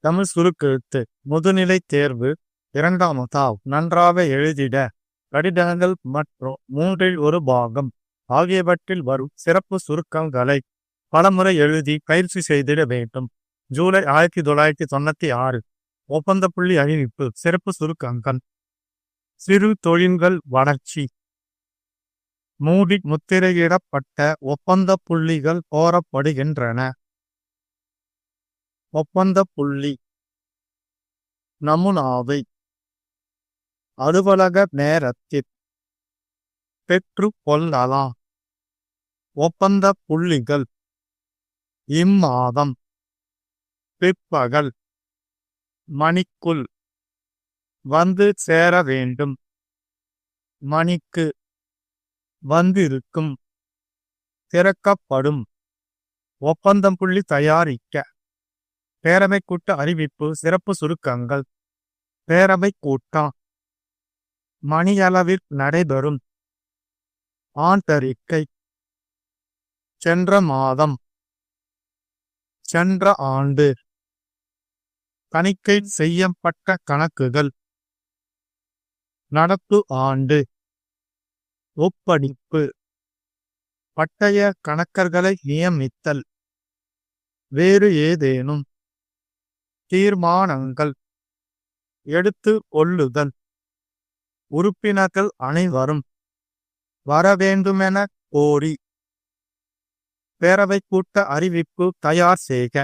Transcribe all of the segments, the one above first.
தமிழ் சுருக்கெழுத்து முதுநிலை தேர்வு 2ஆம் நன்றாக எழுதிட கடிதங்கள் மற்றும் 1/3 பாகம் ஆகியவற்றில் வரும் சிறப்பு சுருக்கங்களை பலமுறை எழுதி பயிற்சி செய்திட வேண்டும். ஜூலை 1996 ஒப்பந்த புள்ளி அறிவிப்பு. சிறப்பு சுருக்கங்கள். சிறு தொழில்கள் வளர்ச்சி. மூடி முத்திரையிடப்பட்ட ஒப்பந்த புள்ளிகள் கோரப்படுகின்றன. ஒப்பந்த புள்ளி நமுனாவை அலுவலக நேரத்தில் பெற்று கொள்ளலாம். ஒப்பந்த புள்ளிகள் இம்மாதம் பிற்பகல் மணிக்குள் வந்து சேர வேண்டும். மணிக்கு வந்திருக்கும். திறக்கப்படும். ஒப்பந்தம் புள்ளி தயாரிக்க. பேரவை கூட்ட அறிவிப்பு. சிறப்பு சுருக்கங்கள். பேரவை கூட்டம் மணியளவில் நடைபெறும். ஆண்டறிக்கை. சென்ற மாதம். சென்ற ஆண்டு. தணிக்கை செய்யப்பட்ட கணக்குகள். நடப்பு ஆண்டு. ஒப்படைப்பு. பட்டய கணக்கர்களை நியமித்தல். வேறு ஏதேனும் தீர்மானங்கள். எடுத்து கொள்ளுதல். உறுப்பினர்கள் அனைவரும் வரவேண்டுமென கோரி. பேரவை கூட்ட அறிவிப்பு தயார் செய்க.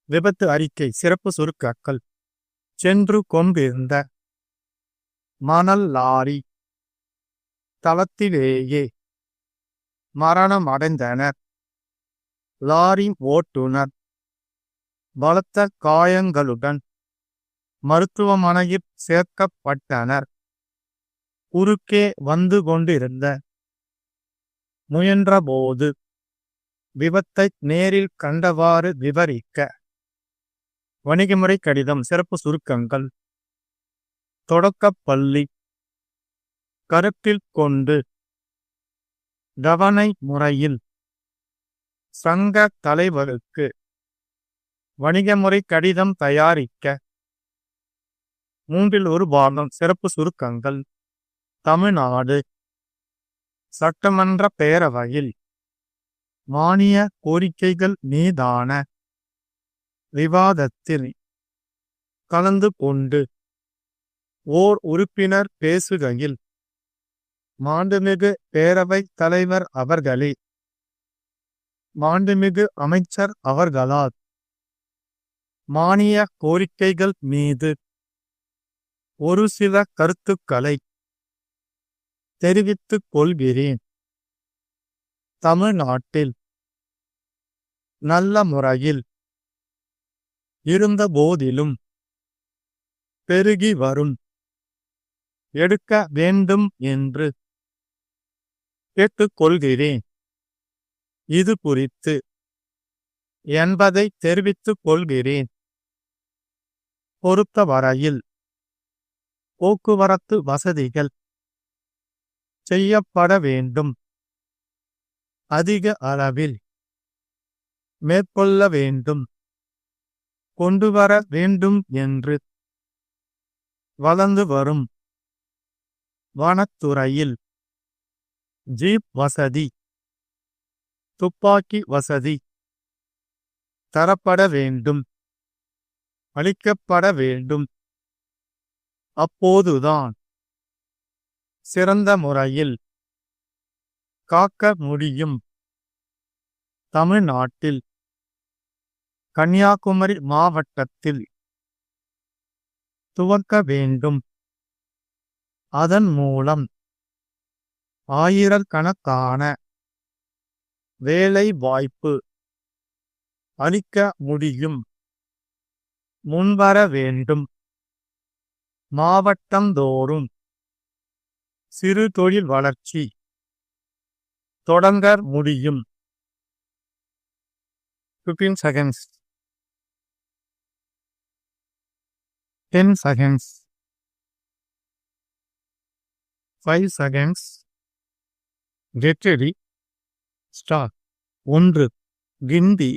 விபத்து அறிக்கை. சிறப்பு சுருக்கங்கள். சென்று கொண்டிருந்த மணல் லாரி தளத்திலேயே மரணம் அடைந்தனர். லாரி ஓட்டுநர் பலத்த காயங்களுடன் மருத்துவமனையில் சேர்க்கப்பட்டனர். குறுக்கே வந்து கொண்டிருந்த முயன்றபோது விபத்தை நேரில் கண்டவாறு விவரிக்க. வணிகமுறை கடிதம். சிறப்பு சுருக்கங்கள். தொடக்கப்பள்ளி கருத்தில் கொண்டு கவனை முறையில் சங்க தலைவருக்கு வணிகமுறை கடிதம் தயாரிக்க. 1/3 பாகம். சிறப்பு சுருக்கங்கள். தமிழ்நாடு சட்டமன்ற பேரவையில் மானிய கோரிக்கைகள் மீதான விவாதத்தில் கலந்து கொண்டு ஓர் உறுப்பினர் பேசுகையில், மாண்புமிகு பேரவைத் தலைவர் அவர்களே, மாண்புமிகு அமைச்சர் அவர்களால் மானிய கோரிக்கைகள் மீது ஒரு சில கருத்துக்களை தெரிவித்துக் கொள்கிறேன். தமிழ்நாட்டில் நல்ல முறையில் இருந்த போதிலும் பெருகி வரும் எடுக்க வேண்டும் என்று கேட்டுக்கொள்கிறேன். இது குறித்து என்பதை தெரிவித்துக் கொள்கிறேன். பொறுத்தவரையில் போக்குவரத்து வசதிகள் செய்யப்பட வேண்டும். அதிக அளவில் மேற்கொள்ள வேண்டும். கொண்டுவர வேண்டும் என்று வளர்ந்து வரும் வனத்துறையில் ஜீப் வசதி, துப்பாக்கி வசதி தரப்பட வேண்டும், அளிக்கப்பட வேண்டும். அப்போதுதான் சிறந்த முறையில் காக்க முடியும். தமிழ்நாட்டில் கன்னியாகுமரி மாவட்டத்தில் துவக்க வேண்டும். அதன் மூலம் ஆயிரக்கணக்கான வேலை வாய்ப்பு அளிக்க முடியும். முன்வர வேண்டும். மாவட்டந்தோறும் சிறு தொழில் வளர்ச்சி தொடங்க முடியும். 15 seconds. 10 seconds. 5 seconds. Get ready. Start. 1. கிண்டி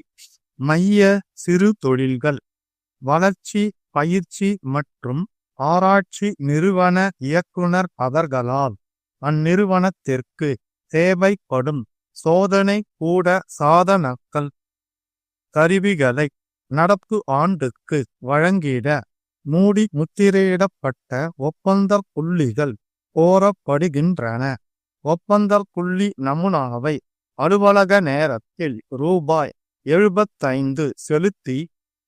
மைய சிறு தொழில்கள். வளர்ச்சி, பயிற்சி மற்றும் ஆராய்ச்சி நிறுவன இயக்குனர் அவர்களால் அந்நிறுவனத்திற்கு தேவைப்படும் சோதனை கூட சாதனங்கள் கருவிகளை நடப்பு ஆண்டுக்கு வழங்கிட மூடி முத்திரையிடப்பட்ட ஒப்பந்த புள்ளிகள் கோரப்படுகின்றன. ஒப்பந்த புள்ளி நமுனாவை அலுவலக நேரத்தில் ரூ. 75 செலுத்தி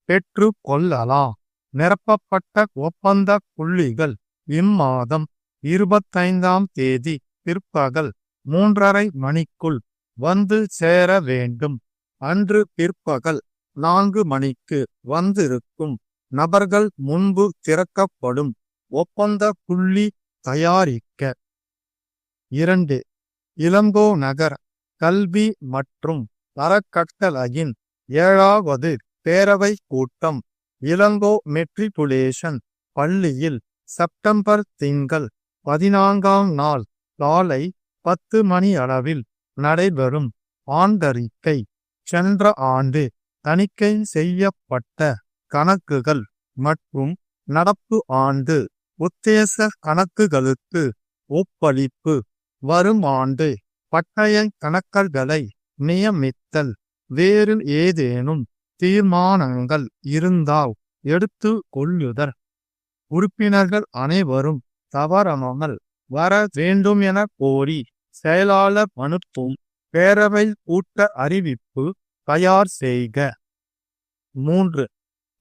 பெற்று கொள்ளலாம். நிரப்பப்பட்ட ஒப்பந்த புள்ளிகள் இம்மாதம் 25ஆம் தேதி பிற்பகல் 3:30 மணிக்குள் வந்து சேர வேண்டும். அன்று பிற்பகல் 4 மணிக்கு வந்திருக்கும் நபர்கள் முன்பு திறக்கப்படும் ஒப்பந்த புள்ளி தயாரிக்க. 2. இளங்கோ நகர கல்வி மற்றும் அறக்கட்டளையின் 7வது பேரவை கூட்டம் இளங்கோ மெட்ரிகுலேஷன் பள்ளியில் செப்டம்பர் திங்கள் 14ஆம் நாள் காலை 10 மணி அளவில் நடைபெறும். ஆண்டறிக்கை. சென்ற ஆண்டு தணிக்கை செய்யப்பட்ட கணக்குகள் மற்றும் நடப்பு ஆண்டு உத்தேச கணக்குகளுக்கு ஒப்பளிப்பு. வரும் ஆண்டு பட்டய கணக்கர்களை நியமித்தல். வேறு ஏதேனும் தீர்மானங்கள் இருந்தால் எடுத்து கொள்ளுதல். உறுப்பினர்கள் அனைவரும் தவறாமல் வர வேண்டும் என கோரி செயலாளர் அனுப்பும் பேரவை கூட்ட அறிவிப்பு தயார் செய்க. 3.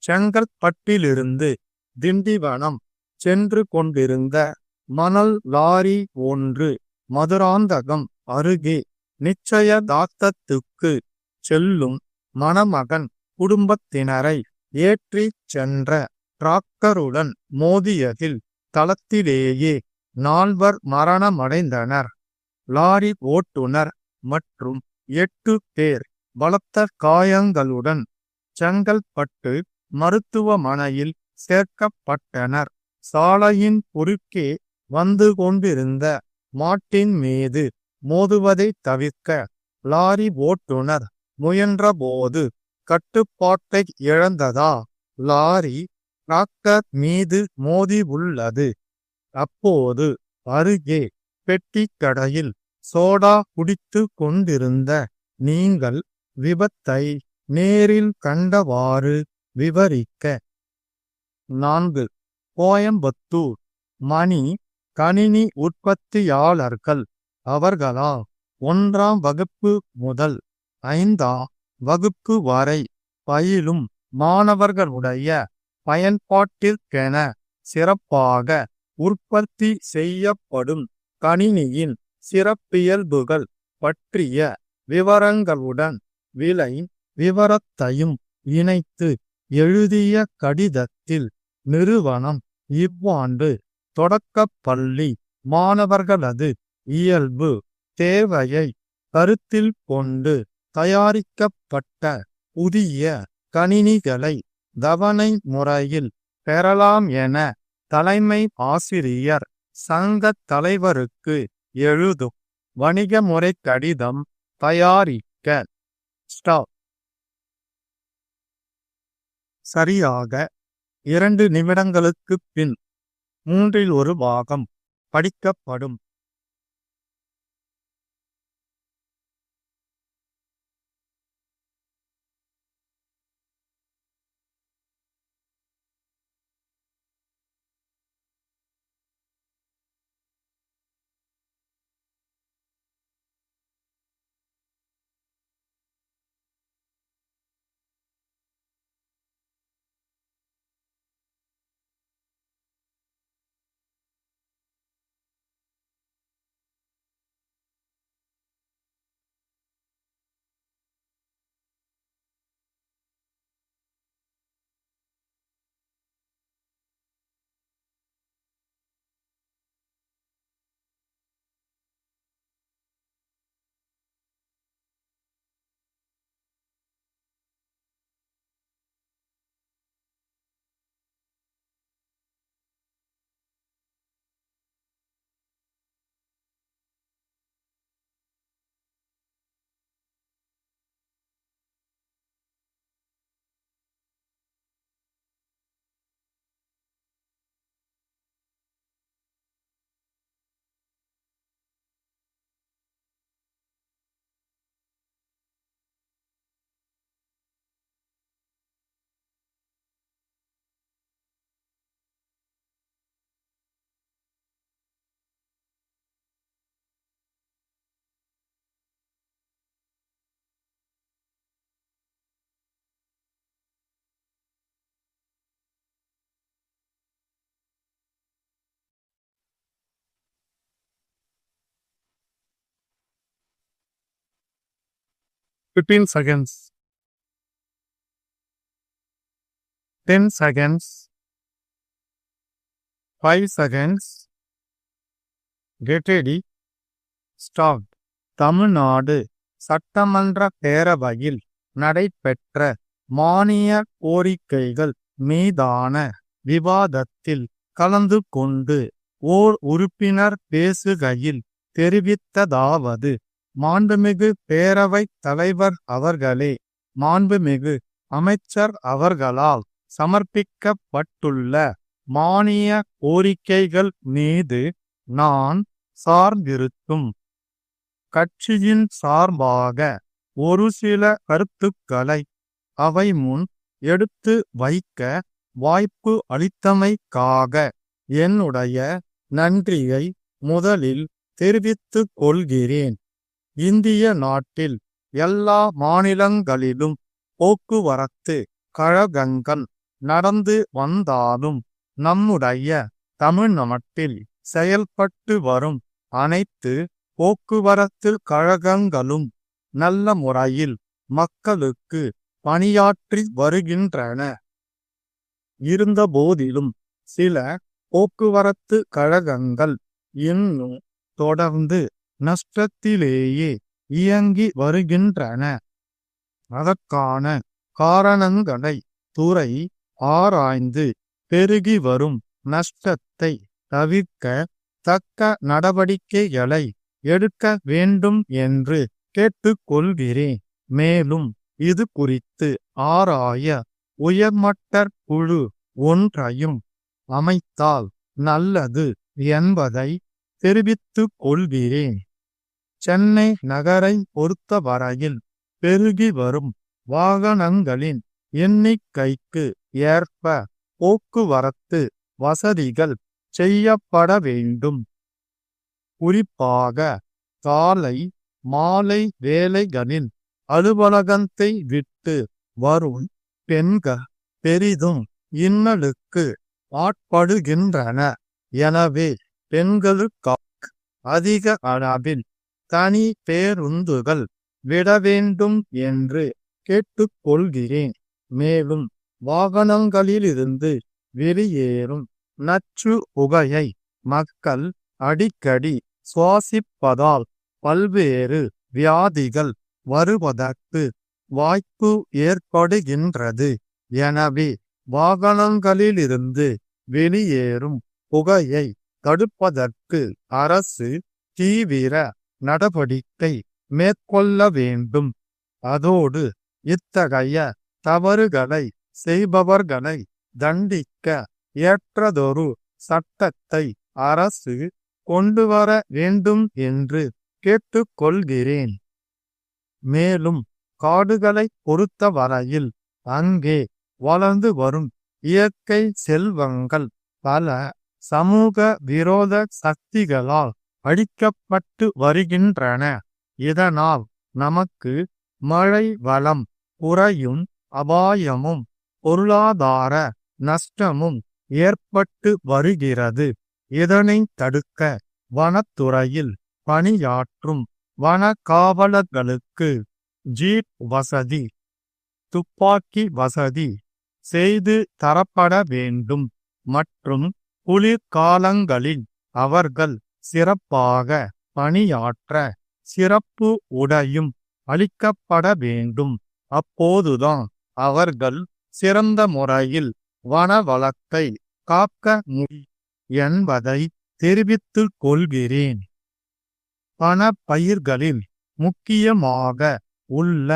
செங்கல்பட்டிலிருந்து திண்டிவனம் சென்று கொண்டிருந்த மணல் லாரி ஒன்று மதுராந்தகம் அருகே நிச்சயதார்த்தத்துக்கு செல்லும் மணமகன் குடும்பத்தினரை ஏற்றிச் சென்ற டிராக்டருடன் மோதியதில் தளத்திலேயே 4 மரணமடைந்தனர். லாரி ஓட்டுநர் மற்றும் 8 பேர் பலத்த காயங்களுடன் செங்கல்பட்டு மருத்துவமனையில் சேர்க்கப்பட்டனர். சாலையின் குறுக்கே வந்து கொண்டிருந்த மாட்டின் மீது மோதுவதை தவிர்க்க லாரி ஓட்டுநர் முயன்றபோது கட்டுப்பாட்டை இழந்ததா லாரி டிராக்டர் மீது மோதி உள்ளது. அப்போது அருகே பெட்டி கடையில் சோடா குடித்து கொண்டிருந்த நீங்கள் விபத்தை நேரில் கண்டவாறு விவரிக்க. 4. கோயம்புத்தூர் மணி கணினி உற்பத்தியாளர்கள் அவர்களால் 1ஆம் வகுப்பு முதல் 5ஆம் வகுப்பு வரை பயிலும் மாணவர்களுடைய பயன்பாட்டிற்கென சிறப்பாக உற்பத்தி செய்யப்படும் கணினியின் சிறப்பியல்புகள் பற்றிய விவரங்களுடன் விலை விவரத்தையும் இணைத்து எழுதிய கடிதத்தில் நிறுவனம் இவ்வாண்டு தொடக்கப்பள்ளி மாணவர்களது இயல்பு தேவையை கருத்தில் கொண்டு தயாரிக்கப்பட்ட புதிய கணினிகளை தவணை முறையில் பெறலாம் என தலைமை ஆசிரியர் சங்க தலைவருக்கு எழுதும் வணிக முறை கடிதம் தயாரிக்க. சரியாக 2 நிமிடங்களுக்கு பின் 1/3 பாகம் படிக்கப்படும். 15 seconds, 10 seconds, 5 seconds. Get ready. Start. Tamil Nadu சட்டமன்ற பேரவையில் நடைபெற்ற மானிய கோரிக்கைகள் மீதான விவாதத்தில் கலந்து கொண்டு ஓர் உறுப்பினர் பேசுகையில் தெரிவித்ததாவது: மாண்புமிகு பேரவைத் தலைவர் அவர்களே, மாண்புமிகு அமைச்சர் அவர்களால் சமர்ப்பிக்கப்பட்டுள்ள மானிய கோரிக்கைகள் மீது நான் சார்ந்திருக்கும் கட்சியின் சார்பாக ஒரு சில கருத்துக்களை அவை முன் எடுத்து வைக்க வாய்ப்பு அளித்தமைக்காக என்னுடைய நன்றியை முதலில் தெரிவித்துக் கொள்கிறேன். இந்திய நாட்டில் எல்லா மாநிலங்களிலும் போக்குவரத்து கழகங்கள் நடந்து வந்தாலும் நம்முடைய தமிழ்நாட்டில் செயல்பட்டு வரும் அனைத்து போக்குவரத்து கழகங்களும் நல்ல முறையில் மக்களுக்கு பணியாற்றி வருகின்றன. இருந்தபோதிலும் சில போக்குவரத்து கழகங்கள் இன்னும் தொடர்ந்து நஷ்டத்திலேயே இயங்கி வருகின்றன. அதற்கான காரணங்களை துறை ஆராய்ந்து பெருகி வரும் நஷ்டத்தை தவிர்க்க தக்க நடவடிக்கைகளை எடுக்க வேண்டும் என்று கேட்டுக்கொள்கிறேன். மேலும் இது குறித்து ஆராய உயர்மட்ட குழு ஒன்றையும் அமைத்தால் நல்லது என்பதை தெரிவித்துக் கொள்கிறேன். சென்னை நகரை பொறுத்தவரையில் பெருகி வரும் வாகனங்களின் எண்ணிக்கைக்கு ஏற்ப போக்குவரத்து வசதிகள் செய்யப்பட வேண்டும். குறிப்பாக காலை மாலை வேளைகளில் அலுவலகத்தை விட்டு வரும் பெண்கள் பெரிதும் இன்னலுக்கு ஆட்படுகின்றன. எனவே பெண்களுக்காக அதிக அளவில் தனி பேருந்துகள் விட வேண்டும் என்று கேட்டுக்கொள்கிறேன். மேலும் வாகனங்களிலிருந்து வெளியேறும் நச்சு புகையை மக்கள் அடிக்கடி சுவாசிப்பதால் பல்வேறு வியாதிகள் வருவதற்கு வாய்ப்பு ஏற்படுகின்றது. எனவே வாகனங்களிலிருந்து வெளியேறும் புகையை தடுப்பதற்கு அரசு தீவிர நடவடிக்கை மேற்கொள்ள வேண்டும். அதோடு இத்தகைய தவறுகளை செய்பவர்களை தண்டிக்க ஏற்றதொரு சட்டத்தை அரசு கொண்டுவர வேண்டும் என்று கேட்டுக்கொள்கிறேன். மேலும் காடுகளை பொறுத்தவரையில் அங்கே வளர்ந்து வரும் இயற்கை செல்வங்கள் பல சமூக விரோத சக்திகளால் அழிக்கப்பட்டு வருகின்றன. இதனால் நமக்கு மழை வளம் குறையும் அபாயமும் பொருளாதார நஷ்டமும் ஏற்பட்டு வருகிறது. இதனை தடுக்க வனத்துறையில் பணியாற்றும் வன காவலர்களுக்கு ஜீப் வசதி, துப்பாக்கி வசதி செய்து தரப்பட வேண்டும் மற்றும் குளிர்காலங்களில் அவர்கள் சிறப்பாக பணியாற்ற சிறப்பு உடையும் அளிக்கப்பட வேண்டும். அப்போதுதான் அவர்கள் சிறந்த முறையில் வனவளத்தை காக்க முடியும் என்பதை தெரிவித்துக் கொள்கிறேன். பணப்பயிர்களில் முக்கியமாக உள்ள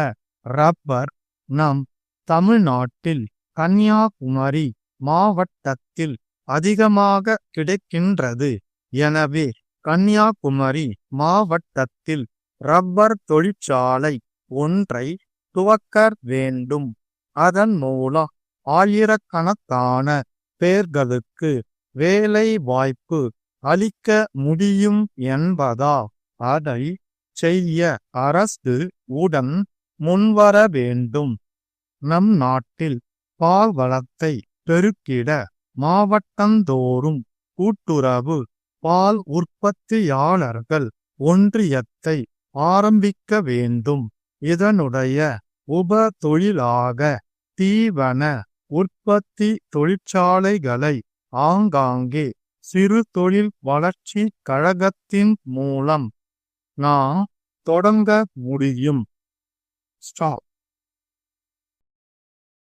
ரப்பர் நம் தமிழ்நாட்டில் கன்னியாகுமரி மாவட்டத்தில் அதிகமாக கிடைக்கின்றது. எனவே கன்னியாகுமரி மாவட்டத்தில் ரப்பர் தொழிற்சாலை ஒன்றை துவக்க வேண்டும். அதன் மூலம் ஆயிரக்கணக்கான பேர்களுக்கு வேலை வாய்ப்பு அளிக்க முடியும் என்பதால் அதை செய்ய அரசு உடன் முன்வர வேண்டும். நம் நாட்டில் பால் வளத்தை பெருக்கிட மாவட்டந்தோறும் கூட்டுறவு பால் உற்பத்தியாளர்கள் ஒன்றியத்தை ஆரம்பிக்க வேண்டும். இதனுடைய உப தொழிலாக தீவன உற்பத்தி தொழிற்சாலைகளை ஆங்காங்கே சிறு தொழில் வளர்ச்சி கழகத்தின் மூலம் நாம் தொடங்க முடியும். ஸ்டாப்.